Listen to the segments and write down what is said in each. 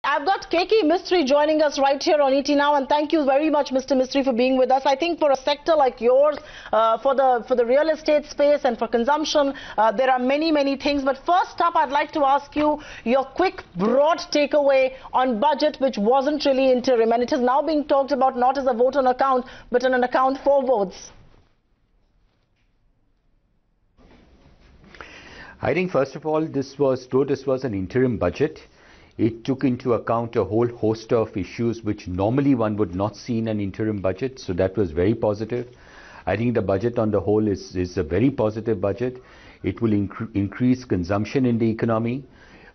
I've got K.K. Mistry joining us right here on ET Now, and thank you very much, Mr. Mistry, for being with us. I think for a sector like yours, for the real estate space and for consumption, there are many things. But first up, I'd like to ask you your quick, broad takeaway on budget, which wasn't really interim, and it is now being talked about not as a vote on account, but on an account for votes. I think, first of all, though this was an interim budget, it took into account a whole host of issues which normally one would not see in an interim budget, so that was very positive. I think the budget on the whole is a very positive budget. It will increase consumption in the economy.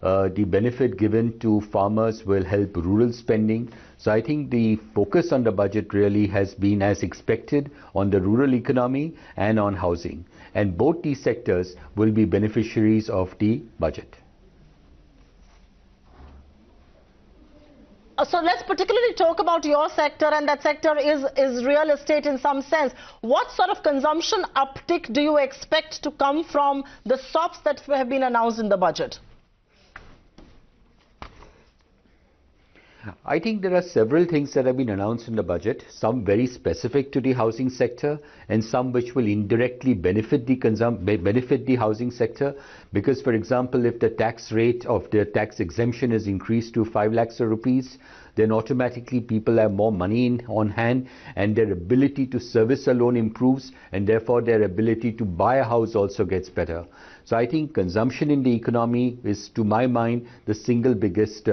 The benefit given to farmers will help rural spending. So I think the focus on the budget really has been as expected on the rural economy and on housing. And both these sectors will be beneficiaries of the budget. So let's particularly talk about your sector, and that sector is real estate in some sense. What sort of consumption uptick do you expect to come from the SOPs that have been announced in the budget? I think there are several things that have been announced in the budget, some very specific to the housing sector and some which will indirectly benefit the housing sector, because, for example, if the tax rate of the tax exemption is increased to 5 lakhs of rupees, then automatically people have more money on hand and their ability to service a loan improves, and therefore their ability to buy a house also gets better. So I think consumption in the economy is, to my mind, the single biggest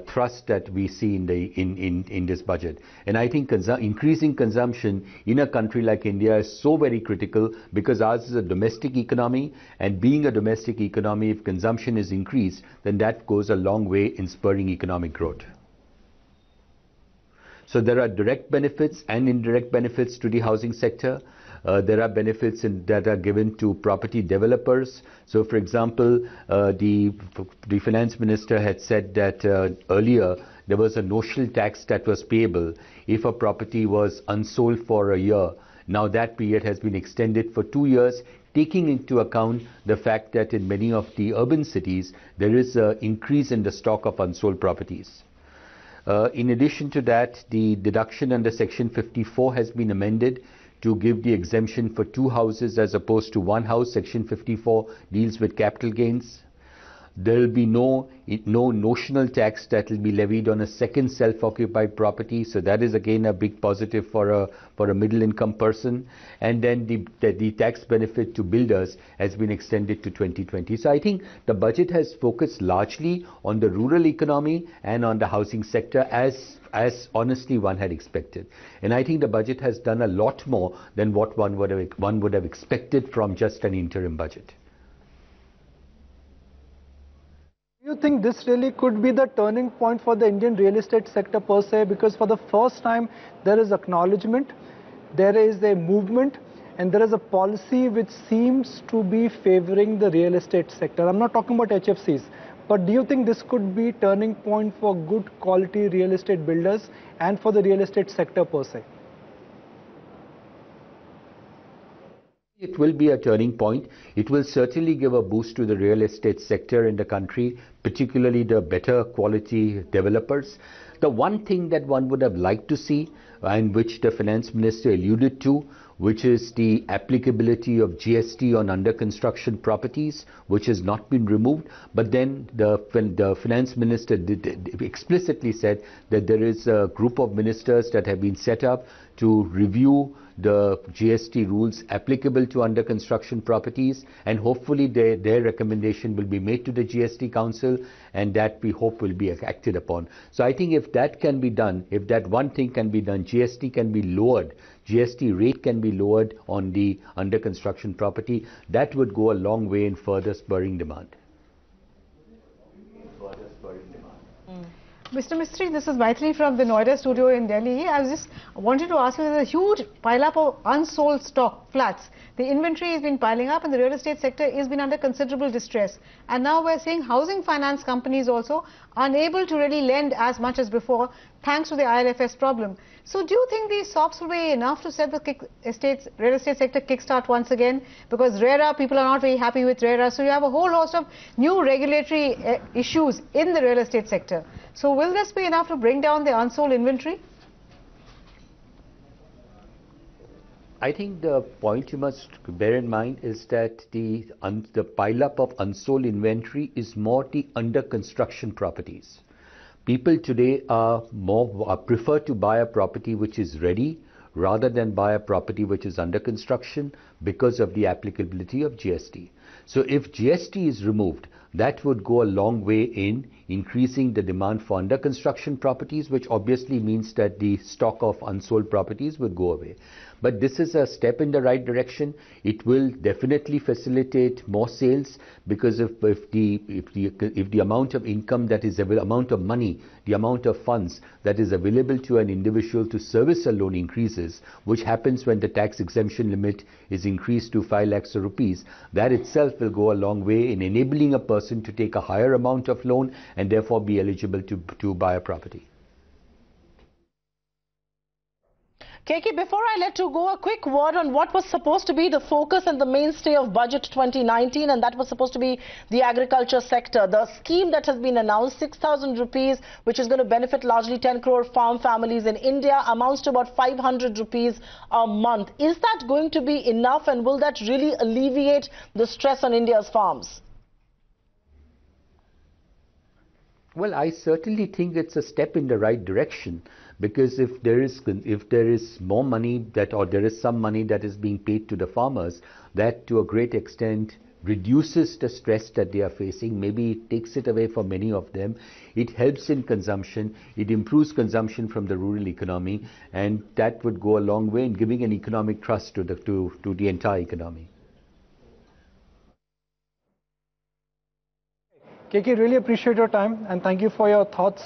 thrust that we see in this budget. And I think increasing consumption in a country like India is so very critical, because ours is a domestic economy, and being a domestic economy, if consumption is increased, then that goes a long way in spurring economic growth. So there are direct benefits and indirect benefits to the housing sector. There are benefits that are given to property developers. So, for example, the finance minister had said that earlier there was a notional tax that was payable if a property was unsold for a year. Now that period has been extended for 2 years, taking into account the fact that in many of the urban cities there is an increase in the stock of unsold properties. In addition to that, the deduction under Section 54 has been amended to give the exemption for 2 houses as opposed to 1 house. Section 54 deals with capital gains. There will be no notional tax that will be levied on a second self-occupied property. So that is again a big positive for a middle-income person. And then the tax benefit to builders has been extended to 2020. So I think the budget has focused largely on the rural economy and on the housing sector, as honestly one had expected. And I think the budget has done a lot more than what one would have expected from just an interim budget. Do you think this really could be the turning point for the Indian real estate sector per se? Because for the first time there is acknowledgement, there is a movement, and there is a policy which seems to be favoring the real estate sector. I'm not talking about HFCs, but do you think this could be turning point for good quality real estate builders and for the real estate sector per se? It will be a turning point. It will certainly give a boost to the real estate sector in the country, particularly the better quality developers. The one thing that one would have liked to see, and which the finance minister alluded to, which is the applicability of GST on under construction properties, which has not been removed. But then the finance minister explicitly said that there is a group of ministers that have been set up to review the GST rules applicable to under construction properties, and hopefully their recommendation will be made to the GST Council, and that we hope will be acted upon. So I think if that can be done, if that one thing can be done, GST can be lowered, GST rate can be lowered on the under construction property, that would go a long way in further spurring demand. Mr. Mistry, this is Maithili from the Noida studio in Delhi. I just wanted to ask you, there's a huge pile-up of unsold stock, flats. The inventory has been piling up and the real estate sector has been under considerable distress. And now we're seeing housing finance companies also unable to really lend as much as before, thanks to the IL&FS problem. So do you think these SOPs will be enough to set the real estate sector kickstart once again? Because RERA, people are not very happy with RERA. So you have a whole host of new regulatory issues in the real estate sector. So will this be enough to bring down the unsold inventory? I think the point you must bear in mind is that the pile-up of unsold inventory is more the under construction properties. People today prefer to buy a property which is ready rather than buy a property which is under construction because of the applicability of GST. So if GST is removed, that would go a long way in increasing the demand for under construction properties, which obviously means that the stock of unsold properties would go away. But this is a step in the right direction. It will definitely facilitate more sales, because if the amount of income that is amount of money, the amount of funds that is available to an individual to service a loan increases, which happens when the tax exemption limit is increased to 5 lakhs rupees, that itself will go a long way in enabling a person to take a higher amount of loan and therefore be eligible to buy a property. KK, before I let you go, a quick word on what was supposed to be the focus and the mainstay of Budget 2019, and that was supposed to be the agriculture sector. The scheme that has been announced, 6,000 rupees, which is going to benefit largely 10 crore farm families in India, amounts to about 500 rupees a month. Is that going to be enough, and will that really alleviate the stress on India's farms? Well, I certainly think it's a step in the right direction, because if there is more money or there is some money that is being paid to the farmers, that to a great extent reduces the stress that they are facing. Maybe it takes it away from many of them. It helps in consumption. It improves consumption from the rural economy, and that would go a long way in giving an economic thrust to the entire economy. KK, really appreciate your time and thank you for your thoughts.